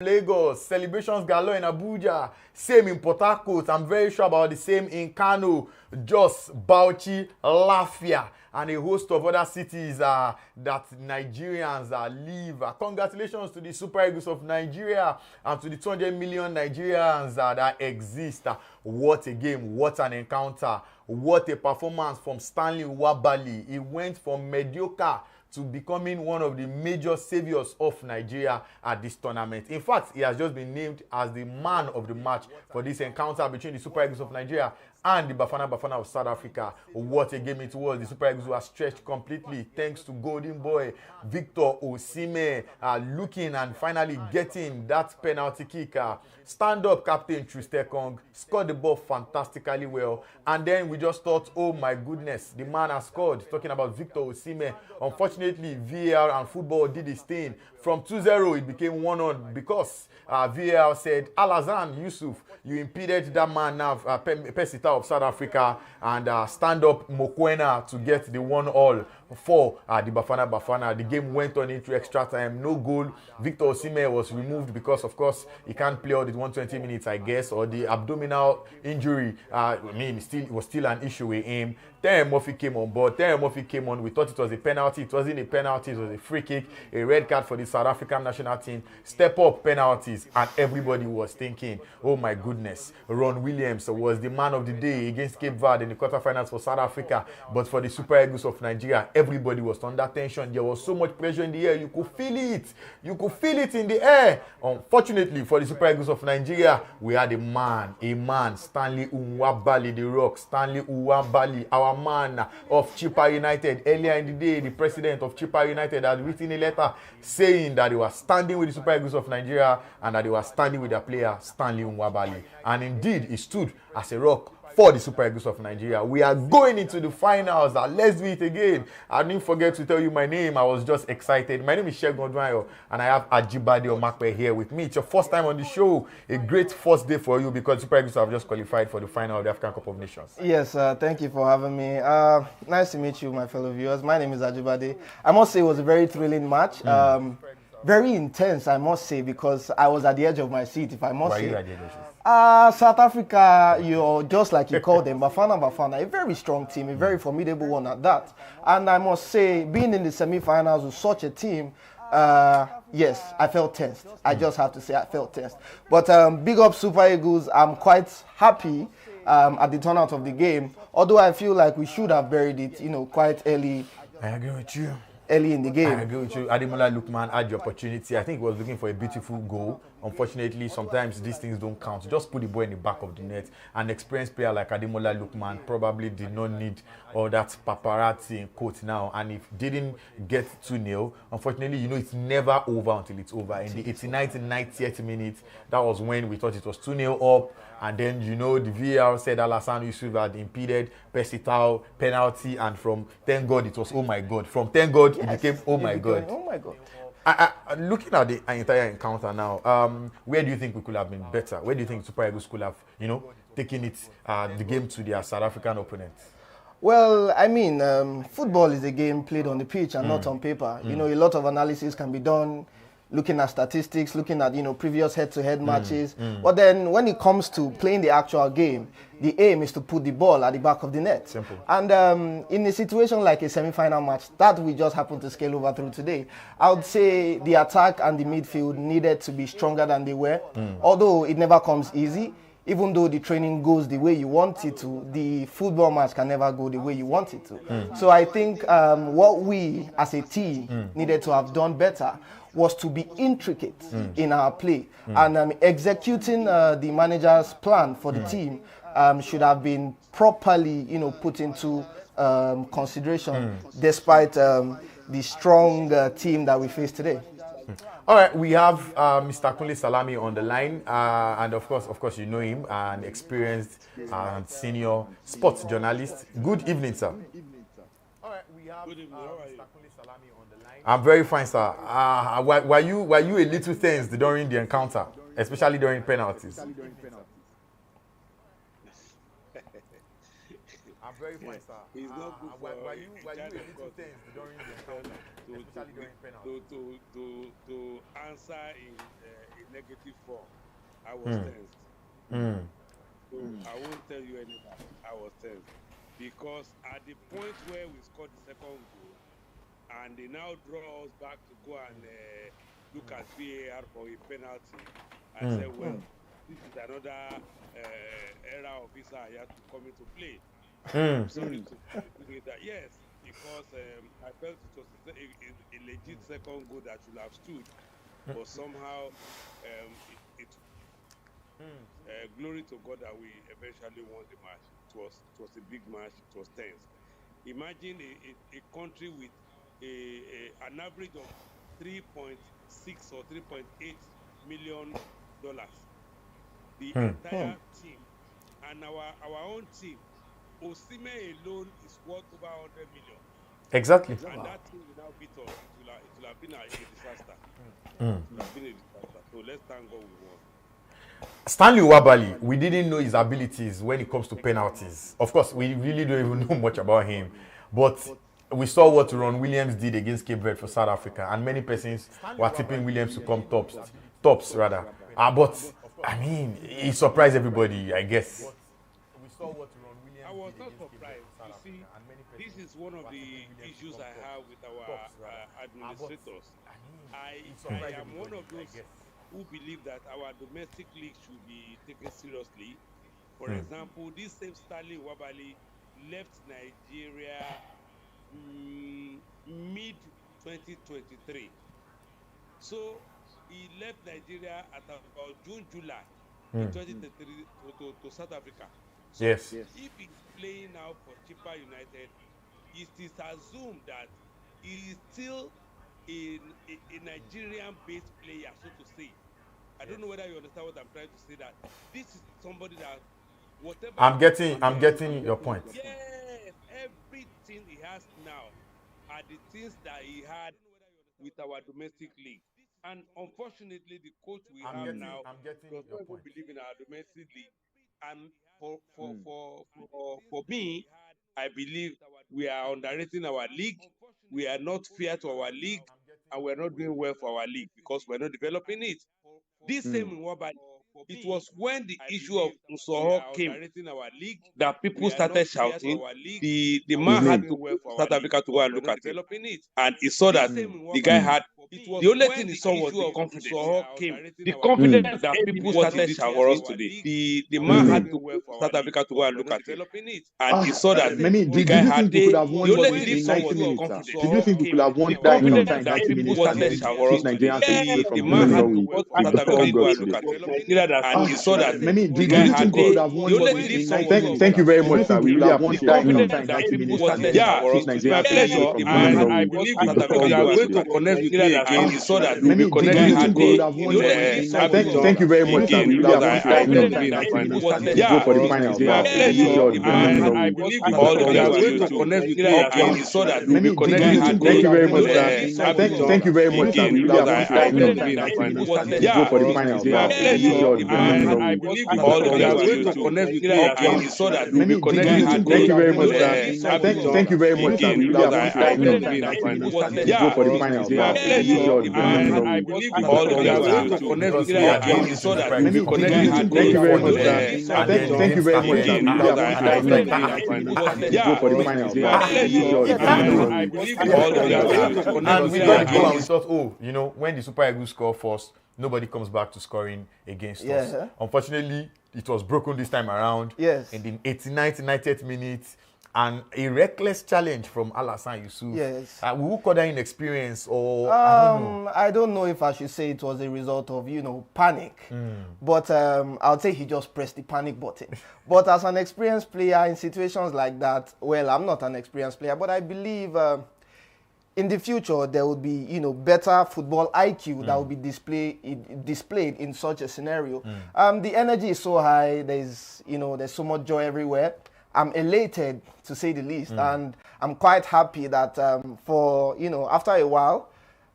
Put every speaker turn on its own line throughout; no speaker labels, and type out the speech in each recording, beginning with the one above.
Lagos, celebrations galore in Abuja, same in Port Harcourt. I'm very sure about the same in Kano, Jos, Bauchi, Lafia, and a host of other cities that Nigerians live. Congratulations to the Super Eagles of Nigeria and to the 200 million Nigerians that exist. What a game, what an encounter, what a performance from Stanley Nwabali. He went from mediocre to becoming one of the major saviors of Nigeria at this tournament. In fact, he has just been named as the man of the match for this encounter between the Super Eagles of Nigeria and the Bafana Bafana of South Africa. What a game it was. The Super Eagles were stretched completely thanks to Golden Boy Victor Osimhen looking and finally getting that penalty kick. Stand-up captain Trustekong scored the ball fantastically well. And then we just thought, oh my goodness, the man has scored. Talking about Victor Osimhen. Unfortunately, VAR and football did his thing. From 2-0, it became 1-1 because VAR said, Alhassan Yusuf, you impeded that man now, Pesita of South Africa, and stand-up Mokoena to get the 1-1 for the Bafana Bafana. The game went on into extra time. No goal. Victor Osimhen was removed because, of course, he can't play all the 120 minutes, I guess, or the abdominal injury. It was still an issue with him. Terry Murphy came on board. Terry Murphy came on. We thought it was a penalty. It wasn't a penalty. It was a free kick, a red card for the South African national team. Step up penalties, and everybody was thinking, oh my goodness, Ron Williams was the man of the day against Cape Verde in the quarterfinals for South Africa. But for the Super Eagles of Nigeria, everybody was under tension. There was so much pressure in the air. You could feel it. You could feel it in the air. Unfortunately, for the Super Eagles of Nigeria, we had a man, Stanley Nwabali, the Rock, Stanley Nwabali, our man of Chippa United. Earlier in the day, the president of Chippa United had written a letter saying that they were standing with the Super Eagles of Nigeria and that they were standing with their player, Stanley Nwabali. And indeed, he stood as a rock for the Super Eagles of Nigeria. We are going into the finals. Let's do it again. I didn't forget to tell you my name. I was just excited. My name is Shegun Odwanyo, and I have Ajibade Omakpe here with me. It's your first time on the show. A great first day for you because Super Eagles have just qualified for the final of the African Cup of Nations.
Yes, thank you for having me. Nice to meet you, my fellow viewers. My name is Ajibade. I must say it was a very thrilling match. Very intense, I must say, because I was at the edge of my seat, if I must say.
Why are you at the edge of your seat?
South Africa, you're just like you called them, Bafana, a very strong team, a very formidable one at that. And I must say, being in the semi-finals with such a team, yes, I felt tensed. I just have to say I felt tensed. But big up Super Eagles. I'm quite happy at the turnout of the game, although I feel like we should have buried it, quite early.
I agree with you.
Early in the game.
I agree with you. Ademola Lookman had the opportunity. I think he was looking for a beautiful goal. Unfortunately, sometimes these things don't count. Just put the ball in the back of the net. An experienced player like Ademola Lookman probably did not need all that paparazzi in quote now. And if didn't get 2-0, unfortunately, it's never over until it's over. In the 89th and 90th minute, that was when we thought it was 2-0 up. And then, the VAR said Alhassan Yusuf had impeded Pesitao penalty. And from thank God, it was oh my God. From thank God, yes, it became oh my God.
Oh my God.
Looking at the entire encounter now, where do you think we could have been better? Where do you think Super Eagles could have, taken the game to their South African opponents?
Well, I mean, football is a game played on the pitch and not on paper. A lot of analysis can be done, looking at statistics, looking at, previous head-to-head matches. But then when it comes to playing the actual game, the aim is to put the ball at the back of the net.
Simple.
And in a situation like a semi-final match, that we just happened to scale over through today, I would say the attack and the midfield needed to be stronger than they were. Although it never comes easy. Even though the training goes the way you want it to, the football match can never go the way you want it to. So I think what we as a team needed to have done better was to be intricate in our play. And executing the manager's plan for the team should have been properly, put into consideration despite the strong team that we face today.
All right, we have Mr. Kunle Salami on the line, and of course, you know him, an experienced and senior sports journalist. Good evening, sir. All right, we have Mr. Kunle Salami on the line. I'm very fine, sir. Were you a little tensed during the encounter, especially during penalties? I'm very fine, sir. Were you a little tensed during the encounter?
To answer in negative form, I was tense. So I won't tell you anything. I was tense because at the point where we scored the second goal, and they now draw us back to go and look at VAR for a penalty, I said, well, this is another era of Issa Hayat to come into play. I'm sorry to say that, yes, because I felt it was a legit second goal that should have stood, but somehow glory to God that we eventually won the match. It was a big match. It was tense. Imagine a country with an average of $3.6 or $3.8 million. The entire team and our own team, Osimhen alone is worth over 100 million.
Exactly.
And that team will now beat us. It will have been a disaster. It will have been a disaster. So let's thank God we won.
Stanley Wabali, we didn't know his abilities when it comes to penalties. Of course, we really don't even know much about him. But we saw what Ron Williams did against Cape Verde for South Africa, and many persons were tipping Williams to come tops rather. But I mean, he surprised everybody, I guess.
I was not surprised. You see, this is one of the issues I have with our administrators. I am one of those who believe that our domestic league should be taken seriously. For example, this same Stanley Wabali left Nigeria mid-2023. So he left Nigeria at about June, July 2023 to South Africa. So
yes.
If he's playing now for Chippa United, it is assumed that he is still a Nigerian-based player, so to say. I don't know whether you understand what I'm trying to say. That this is somebody that whatever.
I'm getting your point.
Yes, everything he has now are the things that he had with our domestic league. And unfortunately, the coach we have now does not even believe in our domestic league. And for me, I believe we are underrating our league. We are not fair to our league, and we are not doing well for our league because we are not developing it. This same in Wabali, it was when the issue of Nsoho came that people started shouting. The man had to go to South Africa to go and look at it, and he saw that the guy had. The only thing he saw was the confidence. The confidence that people started shouting for us today. The man had to go to South Africa to go and look at it, and he saw that the guy had. The only thing he saw was the confidence.
Did you think we could have won
The confidence
that
that
90
people
minutes
started
and
shouting for us today. The man had to go to South Africa to go and look at it, and he saw that the guy had. The only thing he saw was.
Thank you very much, sir. We really
the
appreciate it.
confidence that people started shouting for us today. And I believe we are going to connect with me again. He saw that the guy had the
Thank you very much, sir. We really appreciate it. Go for the final. Wow.
And I believe we are going to connect with me again. He saw that the guy had.
Thank you very much, sir. Thank you very much, sir. We really appreciate it. Go for the final. Wow.
And I believe we are going to connect with me again. He saw that the guy had.
Thank you very much, sir. Thank you very much, sir. We really appreciate it. Go for the final. Wow.
And I believe we are going to connect with me again. He saw that the guy had.
Thank you very much, sir. Thank you very much, sir. We really appreciate it. Go for the final.
And I believe we are going to connect with me again.
We thought, when the Super Eagles score first, nobody comes back to scoring against us. Unfortunately, it was broken this time around.
Yes.
In the 89th, 90th minute, and a reckless challenge from Alassane Yusuf.
Yes.
We will call that inexperience or
I don't know if I should say it was a result of panic, but I would say he just pressed the panic button. But as an experienced player in situations like that, well, I'm not an experienced player, but I believe in the future there will be better football IQ that will be displayed in such a scenario. The energy is so high. There's so much joy everywhere. I'm elated, to say the least, and I'm quite happy that after a while,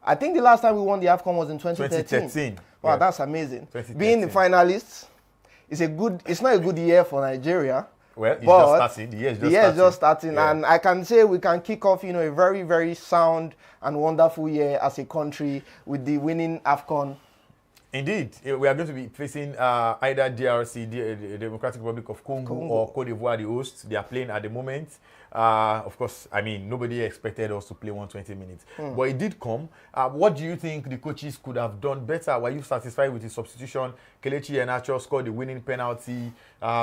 I think the last time we won the AFCON was in 2013. Wow, yeah. That's amazing. Being the finalists, it's not a good year for Nigeria.
Well, it's just starting. The year is just starting.
Yeah. And I can say we can kick off, a very, very sound and wonderful year as a country with the winning AFCON
Indeed, we are going to be facing either DRC, the Democratic Republic of Congo, or Cote d'Ivoire, the host. They are playing at the moment. Of course, I mean, nobody expected us to play 120 minutes. But it did come. What do you think the coaches could have done better? Were you satisfied with his substitution? Kelechi Iheanacho scored the winning penalty.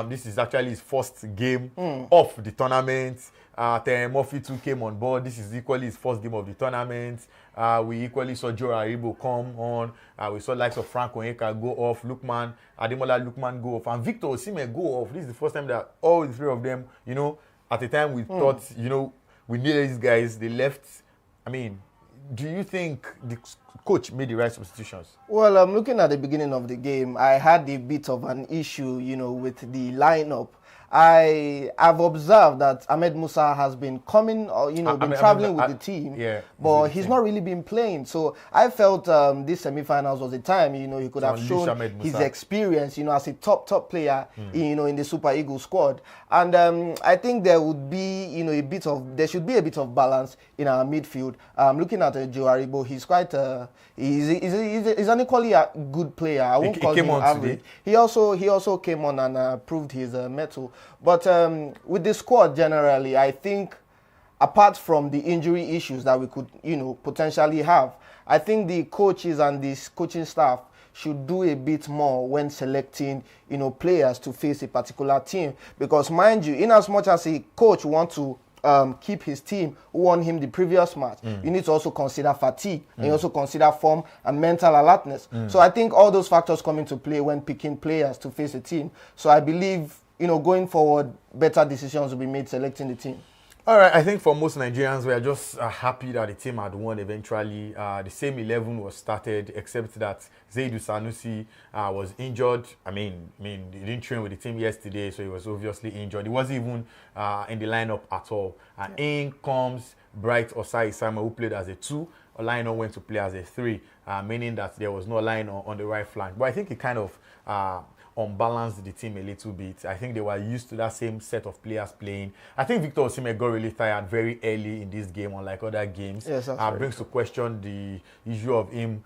This is actually his first game of the tournament. Terry Murphy too came on board. This is equally his first game of the tournament. We equally saw Joe Aribo come on. We saw likes of Frank Onyeka go off, Ademola Lookman go off, and Victor Osimhen go off. This is the first time that all the three of them, you know, at the time we thought, you know, we needed these guys, they left. I mean, do you think the coach made the right substitutions?
Well, I'm looking at the beginning of the game. I had a bit of an issue, you know, with the lineup. I've observed that Ahmed Musa has been coming, or been traveling with the team, but he's not really been playing. So I felt this semi-finals was the time, you know, he could have shown his experience, you know, as a top player, you know, in the Super Eagles squad. And I think there would be, you know, there should be a bit of balance in our midfield. Looking at Joe Aribo, he's quite, he's an equally good player. I won't call him average. He also came on and proved his mettle. But with the squad generally, I think apart from the injury issues that we could, you know, potentially have, I think the coaches and this coaching staff should do a bit more when selecting, you know, players to face a particular team. Because mind you, in as much as a coach wants to keep his team who won him the previous match, you need to also consider fatigue and you also consider form and mental alertness. So I think all those factors come into play when picking players to face a team. So I believe, you know, going forward, better decisions will be made selecting the team.
All right, I think for most Nigerians, we are just happy that the team had won eventually. The same 11 was started, except that Zaidu Sanusi was injured. I mean, he didn't train with the team yesterday, so he was obviously injured. He wasn't even in the lineup at all. In comes Bright Osai Sama, who played as a 2. Olaino went to play as a 3, meaning that there was no Olaino on the right flank. But I think it kind of unbalanced the team a little bit. I think they were used to that same set of players playing. I think Victor Osimhen got really tired very early in this game, unlike other games.
Yes,
brings to question the issue of him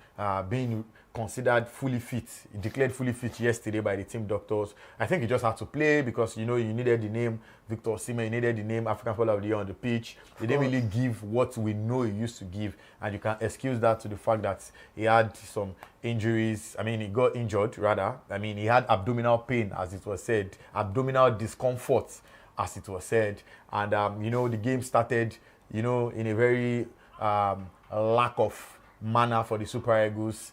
being considered fully fit, declared fully fit yesterday by the team doctors. I think he just had to play because, you know, you needed the name Victor Osimhen, you needed the name African Player of the Year on the pitch. He didn't really give what we know he used to give, and you can excuse that to the fact that he had some injuries. I mean, he got injured, rather. I mean, he had abdominal pain, as it was said, abdominal discomfort, as it was said. And, you know, the game started, you know, in a very lack of manner for the Super Eagles.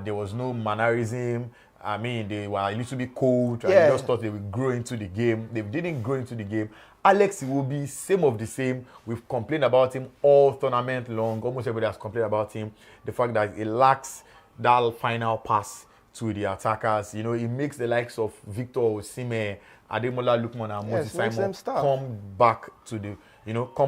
There was no mannerism. I mean, they were a little bit cold. And just thought they would grow into the game. They didn't grow into the game. Alex Iwobi, same of the same. We've complained about him all tournament long. Almost everybody has complained about him. The fact that he lacks that final pass to the attackers. You know, he makes the likes of Victor Osimhen, Ademola Lookman, and Moses Simon come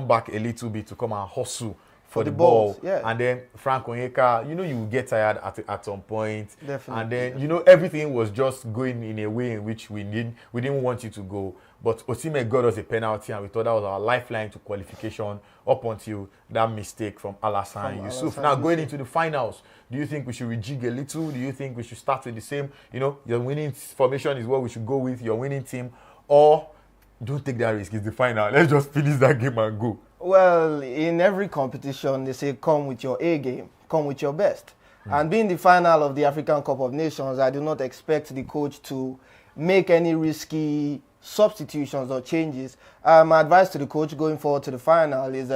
back a little bit to come and hustle for the ball. And then Frank Onyeka, you know, you get tired at some point.
Definitely.
And then, you know, everything was just going in a way in which we didn't want you to go. But Osimhen got us a penalty, and we thought that was our lifeline to qualification up until that mistake from Alassane Yusuf. Now, going into the finals, do you think we should rejig a little? Do you think we should start with the same, you know, your winning formation is what we should go with, your winning team? Or don't take that risk, it's the final. Let's just finish that game and go.
Well, in every competition, they say come with your A game, come with your best. And being the final of the African Cup of Nations, I do not expect the coach to make any risky substitutions or changes. My advice to the coach going forward to the final is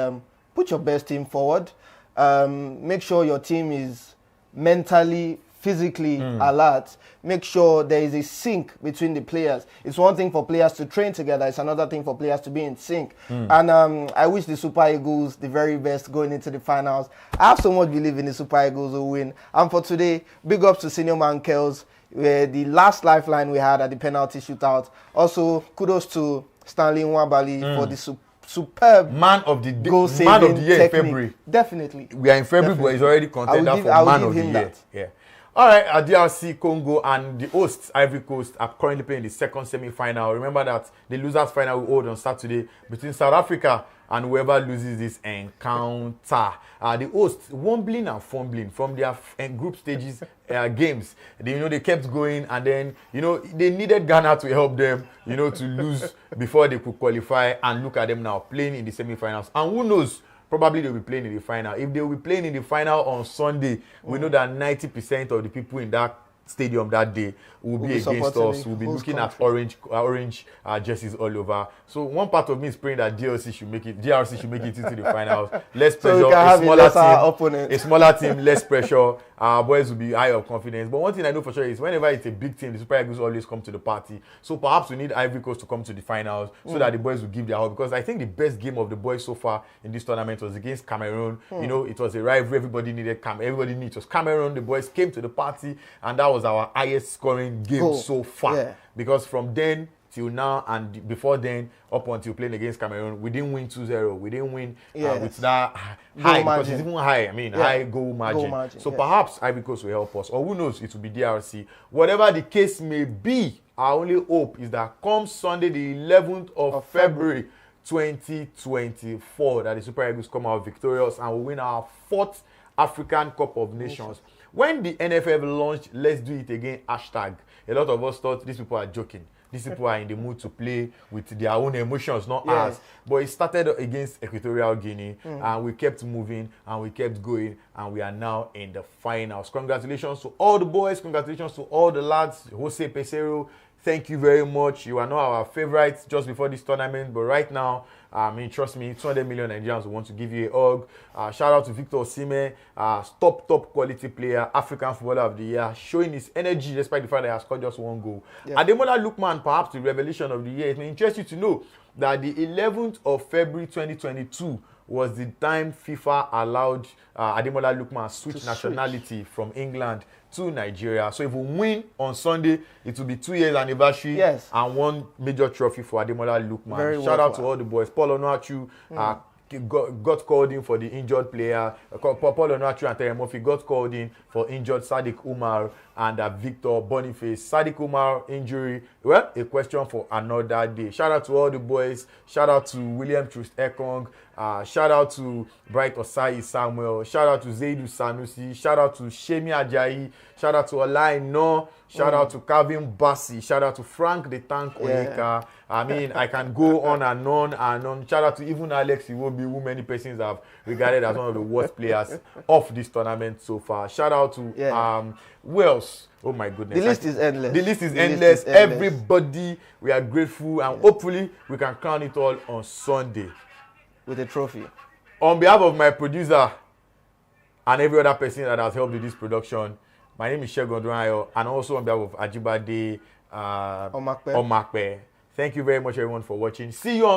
put your best team forward. Make sure your team is mentally, physically alert. Make sure there is a sync between the players. It's one thing for players to train together. It's another thing for players to be in sync. And I wish the Super Eagles the very best going into the finals. I have so much belief in the Super Eagles will win. And for today, big ups to Senior Man Kels, the last lifeline we had at the penalty shootout. Also, kudos to Stanley Nwabali for the superb
man of the year in February.
Definitely.
We are in February, but he's already contender for man of the year. Yeah. All right, DRC Congo and the hosts Ivory Coast are currently playing the second semi-final. Remember that the losers final will hold on Saturday between South Africa and whoever loses this encounter. The hosts wumbling and fumbling from their group stages games. They kept going, and then they needed Ghana to help them to lose before they could qualify, and look at them now playing in the semi-finals. And who knows, probably they'll be playing in the final. If they'll be playing in the final on Sunday, we know that 90% of the people in that stadium that day will be against us. We'll be looking at orange jerseys all over. So one part of me is praying that DRC should make it into the finals. Less pressure, a smaller team, less pressure. Our boys will be high of confidence. But one thing I know for sure is whenever it's a big team, the Super Eagles always come to the party. So perhaps we need Ivory Coast to come to the finals so that the boys will give their all. Because I think the best game of the boys so far in this tournament was against Cameroon. It was a rivalry. Everybody knew it was Cameroon. The boys came to the party, and that was our highest scoring game so far. Yeah. Because from then till now and before then, up until playing against Cameroon, we didn't win 2-0. We didn't win with that high, because it's even high. High goal margin. So perhaps Ivory Coast will help us, or who knows, it will be DRC. Whatever the case may be, our only hope is that come Sunday, the 11th of February 2024, that the Super Eagles come out victorious and will win our 4th African Cup of Nations. When the NFF launched Let's Do It Again hashtag, a lot of us thought these people are joking. These people are in the mood to play with their own emotions, not ours. But it started against Equatorial Guinea, and we kept moving, and we kept going, and we are now in the finals. Congratulations to all the boys. Congratulations to all the lads. Jose Pesero, thank you very much. You are not our favorites just before this tournament, but right now, trust me, 200 million Nigerians will want to give you a hug. Shout out to Victor Osimhen, top quality player, African Footballer of the Year, showing his energy despite the fact that he has scored just 1 goal. Ademola Lookman, perhaps the revelation of the year. It may interest you to know that the 11th of February 2022 was the time FIFA allowed Ademola Lookman switch nationality from England to Nigeria. So if we win on Sunday, it will be 2 years anniversary and 1 major trophy for Ademola Lookman. Shout out to all the boys. Paul Onuachu got called in for the injured player. Paul Onuachu and Terry Murphy got called in for injured Sadiq Umar and Victor Boniface. Sadiq Umar injury, well, a question for another day. Shout out to all the boys. Shout out to William Trust Ekong. Shout out to Bright Osai Samuel. Shout out to Zaidu Sanusi. Shout out to Shemi Ajayi. Shout out to Olai No. Shout out to Calvin Bassi. Shout out to Frank the Tank Onyeka. I can go on and on and on. Shout out to even Alex Iwobi, who many persons have regarded as one of the worst players of this tournament so far. Shout out to who else? Oh my goodness.
The list is endless.
The list is endless. Everybody, we are grateful, and hopefully we can crown it all on Sunday
with a trophy.
On behalf of my producer and every other person that has helped with this production, my name is Shegun Odunayo, and also on behalf of Ajibade Omakpe. Thank you very much, everyone, for watching. See you on